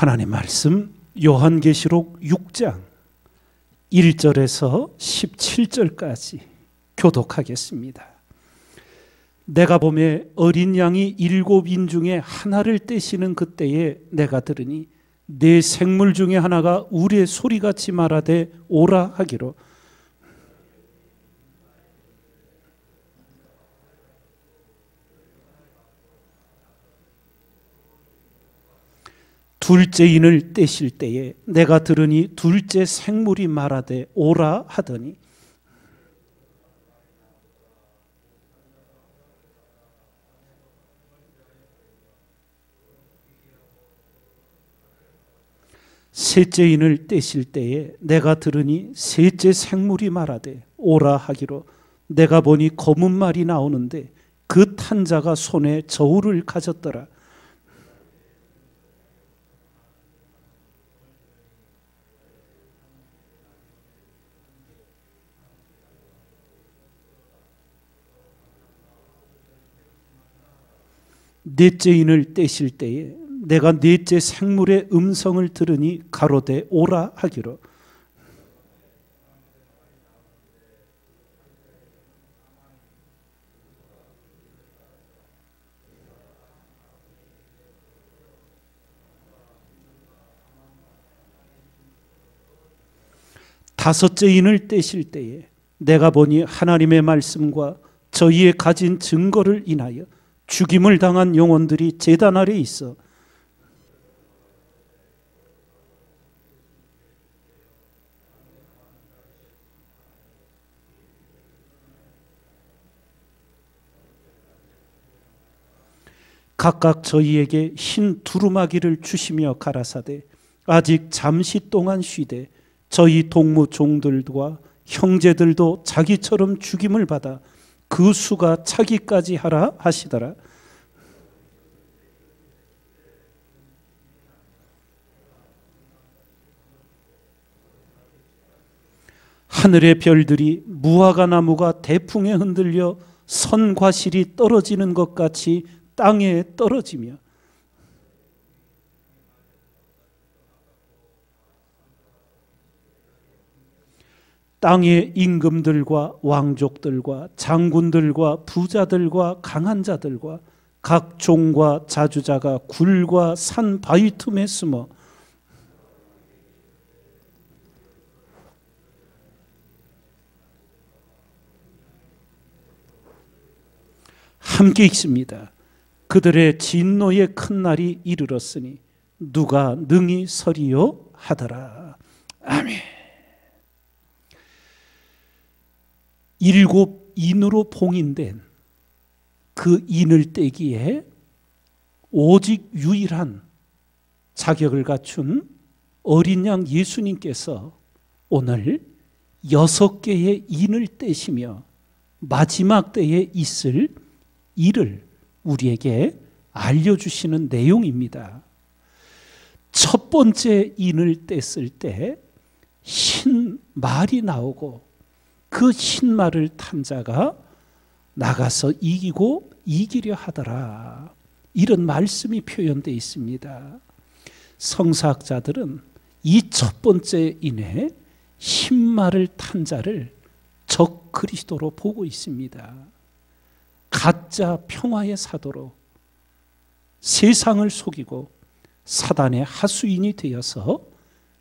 하나님 말씀 요한계시록 6장 1절에서 17절까지 교독하겠습니다. 내가 보매 어린 양이 7인 중에 하나를 떼시는 그때에 내가 들으니 네 생물 중에 하나가 우리의 소리같이 말하되 오라 하기로 둘째 인을 떼실 때에 내가 들으니 둘째 생물이 말하되 오라 하더니 셋째 인을 떼실 때에 내가 들으니 셋째 생물이 말하되 오라 하기로 내가 보니 검은 말이 나오는데 그 탄 자가 손에 저울을 가졌더라. 넷째 인을 떼실 때에 내가 넷째 생물의 음성을 들으니 가로되 오라 하기로 다섯째 인을 떼실 때에 내가 보니 하나님의 말씀과 저희의 가진 증거를 인하여 죽임을 당한 영혼들이 제단 아래 있어 각각 저희에게 흰 두루마기를 주시며 가라사대 아직 잠시 동안 쉬되 저희 동무 종들과 형제들도 자기처럼 죽임을 받아 그 수가 차기까지 하라 하시더라. 하늘의 별들이 무화과 나무가 대풍에 흔들려 선과실이 떨어지는 것 같이 땅에 떨어지며 땅의 임금들과 왕족들과 장군들과 부자들과 강한 자들과 각 종과 자주자가 굴과 산 바위 틈에 숨어 함께 있습니다. 그들의 진노의 큰 날이 이르렀으니 누가 능히 서리요 하더라. 아멘. 7 인으로 봉인된 그 인을 떼기에 오직 유일한 자격을 갖춘 어린 양 예수님께서 오늘 6개의 인을 떼시며 마지막 때에 있을 일을 우리에게 알려주시는 내용입니다. 첫 번째 인을 뗐을 때 흰 말이 나오고 그 흰 말을 탄 자가 나가서 이기고 이기려 하더라. 이런 말씀이 표현되어 있습니다. 성사학자들은 이 첫 번째 인에 흰 말을 탄 자를 적 그리스도로 보고 있습니다. 가짜 평화의 사도로 세상을 속이고 사단의 하수인이 되어서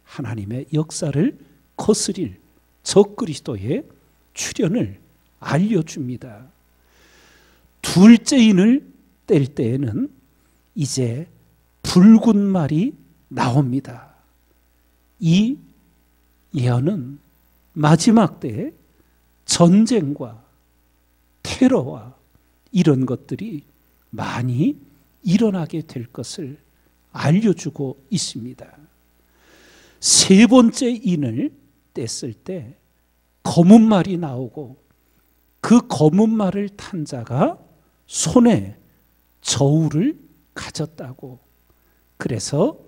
하나님의 역사를 거스릴 적 그리스도의 출현을 알려줍니다. 둘째 인을 뗄 때에는 이제 붉은 말이 나옵니다. 이 예언은 마지막 때에 전쟁과 테러와 이런 것들이 많이 일어나게 될 것을 알려주고 있습니다. 세 번째 인을 뗐을 때 검은 말이 나오고 그 검은 말을 탄 자가 손에 저울을 가졌다고. 그래서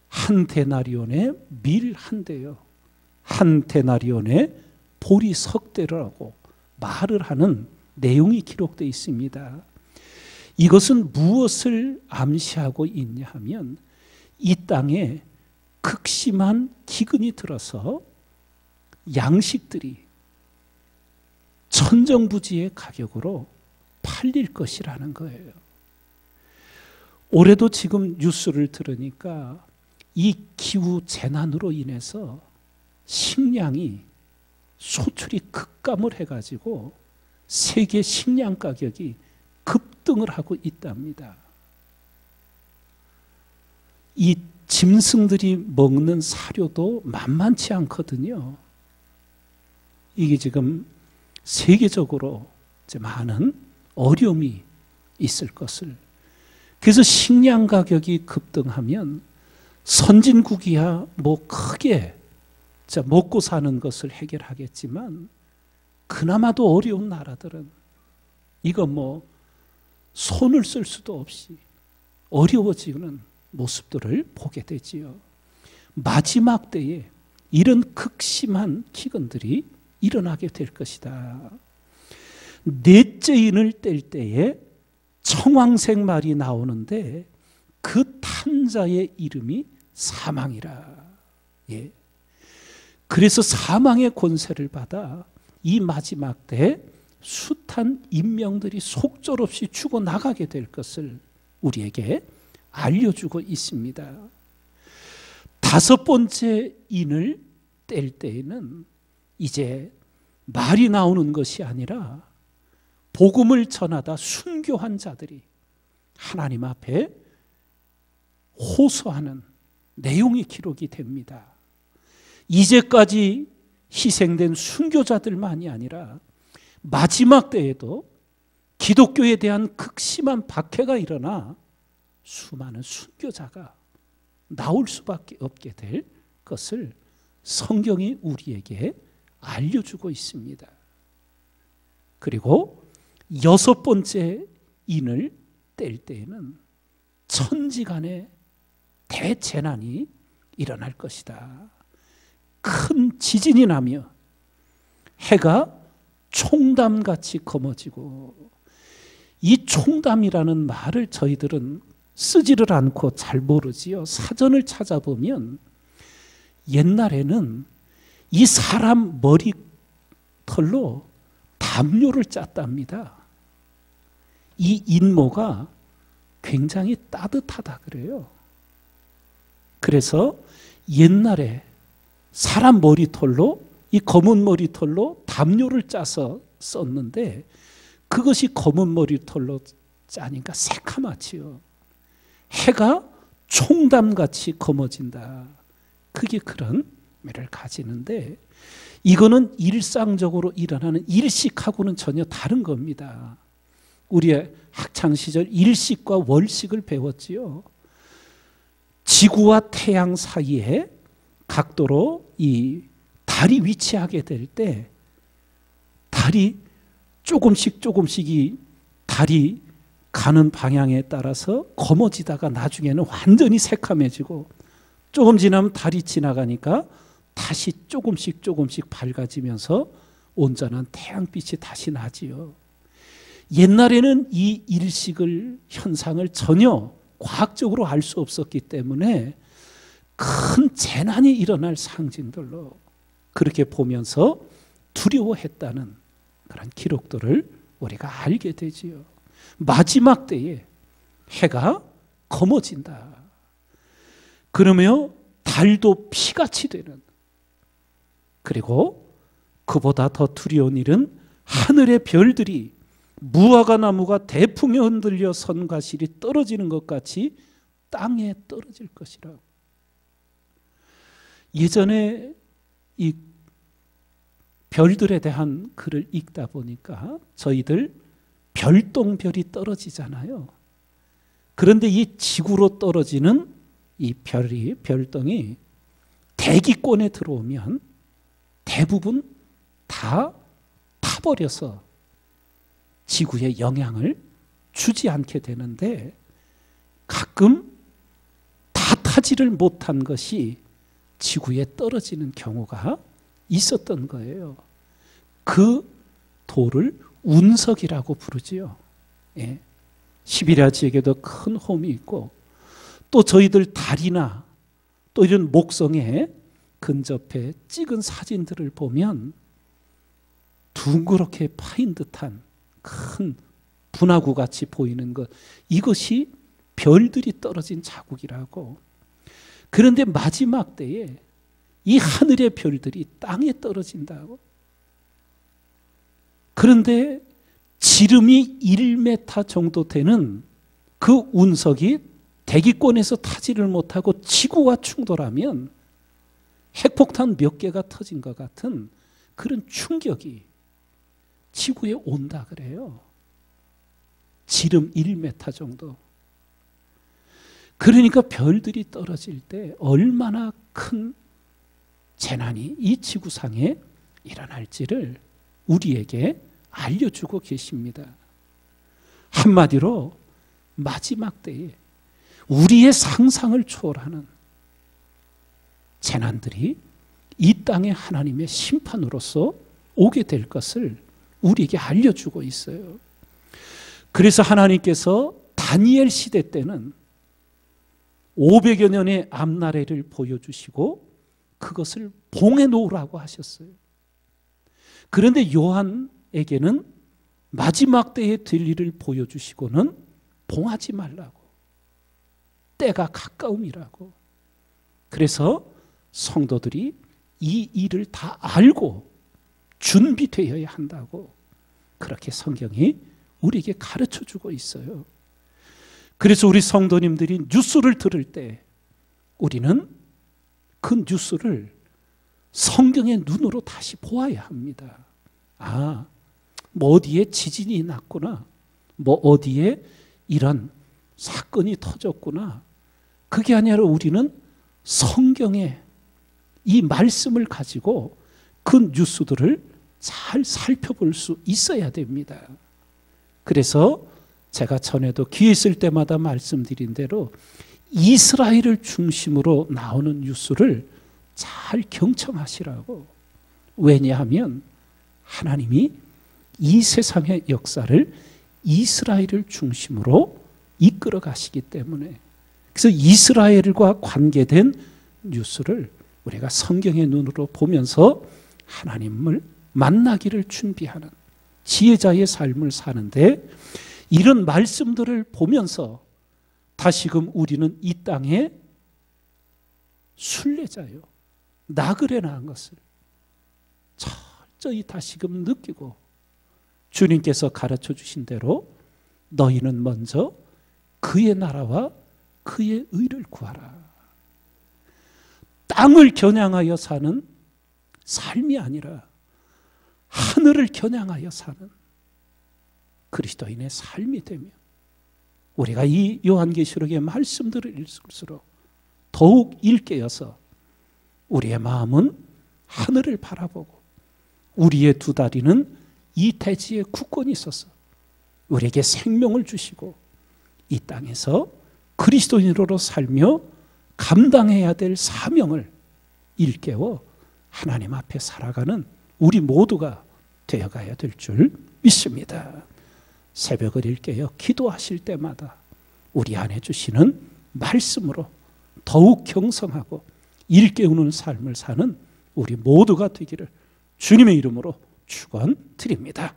한 데나리온에 밀 한 대요, 한 데나리온에 보리 석 대라고 말을 하는 내용이 기록되어 있습니다. 이것은 무엇을 암시하고 있냐 하면 이 땅에 극심한 기근이 들어서 양식들이 천정부지의 가격으로 팔릴 것이라는 거예요. 올해도 지금 뉴스를 들으니까 이 기후 재난으로 인해서 식량이 소출이 급감을 해가지고 세계 식량 가격이 급등을 하고 있답니다. 이 짐승들이 먹는 사료도 만만치 않거든요. 이게 지금 세계적으로 많은 어려움이 있을 것을. 그래서 식량 가격이 급등하면 선진국이야 뭐 크게 먹고 사는 것을 해결하겠지만 그나마도 어려운 나라들은 이거 뭐 손을 쓸 수도 없이 어려워지는 모습들을 보게 되지요. 마지막 때에 이런 극심한 기근들이 일어나게 될 것이다. 넷째 인을 뗄 때에 청황색 말이 나오는데 그 탄자의 이름이 사망이라. 예. 그래서 사망의 권세를 받아 이 마지막 때 숱한 인명들이 속절없이 죽어나가게 될 것을 우리에게 알려주고 있습니다. 다섯 번째 인을 뗄 때에는 이제 말이 나오는 것이 아니라 복음을 전하다 순교한 자들이 하나님 앞에 호소하는 내용이 기록이 됩니다. 이제까지 희생된 순교자들만이 아니라 마지막 때에도 기독교에 대한 극심한 박해가 일어나 수많은 순교자가 나올 수밖에 없게 될 것을 성경이 우리에게 알려주고 있습니다. 그리고 여섯 번째 인을 뗄 때에는 천지간의 대재난이 일어날 것이다. 큰 지진이 나며 해가 총담같이 검어지고, 이 총담이라는 말을 저희들은 쓰지를 않고 잘 모르지요. 사전을 찾아보면 옛날에는 이 사람 머리털로 담요를 짰답니다. 이 인모가 굉장히 따뜻하다 그래요. 그래서 옛날에 사람 머리털로, 이 검은 머리털로 담요를 짜서 썼는데 그것이 검은 머리털로 짜니까 새카맣지요. 해가 총담같이 검어진다. 그게 그런 의미를 가지는데, 이거는 일상적으로 일어나는 일식하고는 전혀 다른 겁니다. 우리의 학창시절 일식과 월식을 배웠지요. 지구와 태양 사이에 각도로 이 달이 위치하게 될 때 달이 조금씩이 달이 가는 방향에 따라서 검어지다가 나중에는 완전히 새카매지고, 조금 지나면 달이 지나가니까 다시 조금씩 밝아지면서 온전한 태양빛이 다시 나지요. 옛날에는 이 일식을 현상을 전혀 과학적으로 알 수 없었기 때문에 큰 재난이 일어날 상징들로 그렇게 보면서 두려워했다는 그런 기록들을 우리가 알게 되지요. 마지막 때에 해가 검어진다. 그러며 달도 피같이 되는, 그리고 그보다 더 두려운 일은 하늘의 별들이 무화과 나무가 대풍에 흔들려 선과실이 떨어지는 것 같이 땅에 떨어질 것이라고. 예전에 이 별들에 대한 글을 읽다 보니까 저희들 별똥별이 떨어지잖아요. 그런데 이 지구로 떨어지는 이 별똥이 대기권에 들어오면 대부분 다 타버려서 지구에 영향을 주지 않게 되는데, 가끔 다 타지를 못한 것이 지구에 떨어지는 경우가 있었던 거예요. 그 돌을 운석이라고 부르지요. 예. 시베리아 지역에도 큰 홈이 있고, 또 저희들 달이나 또 이런 목성에 근접해 찍은 사진들을 보면 둥그렇게 파인 듯한 큰 분화구 같이 보이는 것, 이것이 별들이 떨어진 자국이라고. 그런데 마지막 때에 이 하늘의 별들이 땅에 떨어진다고. 그런데 지름이 1m 정도 되는 그 운석이 대기권에서 타지를 못하고 지구와 충돌하면 핵폭탄 몇 개가 터진 것 같은 그런 충격이 지구에 온다 그래요. 지름 1m 정도. 그러니까 별들이 떨어질 때 얼마나 큰 재난이 이 지구상에 일어날지를 우리에게 알려주고 계십니다. 한마디로 마지막 때에 우리의 상상을 초월하는 재난들이 이 땅에 하나님의 심판으로서 오게 될 것을 우리에게 알려주고 있어요. 그래서 하나님께서 다니엘 시대 때는 500여 년의 앞나래를 보여주시고 그것을 봉해 놓으라고 하셨어요. 그런데 요한에게는 마지막 때에 될 일을 보여주시고는 봉하지 말라고, 때가 가까움이라고. 그래서 성도들이 이 일을 다 알고 준비되어야 한다고 그렇게 성경이 우리에게 가르쳐주고 있어요. 그래서 우리 성도님들이 뉴스를 들을 때 우리는 그 뉴스를 성경의 눈으로 다시 보아야 합니다. 아, 뭐 어디에 지진이 났구나, 뭐 어디에 이런 사건이 터졌구나. 그게 아니라 우리는 성경의 이 말씀을 가지고 그 뉴스들을 잘 살펴볼 수 있어야 됩니다. 그래서 제가 전에도 기회 있을 때마다 말씀드린 대로 이스라엘을 중심으로 나오는 뉴스를 잘 경청하시라고. 왜냐하면 하나님이 이 세상의 역사를 이스라엘을 중심으로 이끌어 가시기 때문에, 그래서 이스라엘과 관계된 뉴스를 우리가 성경의 눈으로 보면서 하나님을 만나기를 준비하는 지혜자의 삶을 사는데, 이런 말씀들을 보면서 다시금 우리는 이 땅에 순례자요, 나그네 나은 것을 철저히 다시금 느끼고, 주님께서 가르쳐 주신 대로 너희는 먼저 그의 나라와 그의 의를 구하라. 땅을 겨냥하여 사는 삶이 아니라 하늘을 겨냥하여 사는 그리스도인의 삶이 되면, 우리가 이 요한계시록의 말씀들을 읽을수록 더욱 일깨어서 우리의 마음은 하늘을 바라보고, 우리의 두 다리는 이 대지에 굳건히 있어서 우리에게 생명을 주시고 이 땅에서 그리스도인으로 살며 감당해야 될 사명을 일깨워 하나님 앞에 살아가는 우리 모두가 되어가야 될 줄 믿습니다. 새벽을 일깨어 기도하실 때마다 우리 안에 주시는 말씀으로 더욱 경성하고 일깨우는 삶을 사는 우리 모두가 되기를 주님의 이름으로 축원드립니다.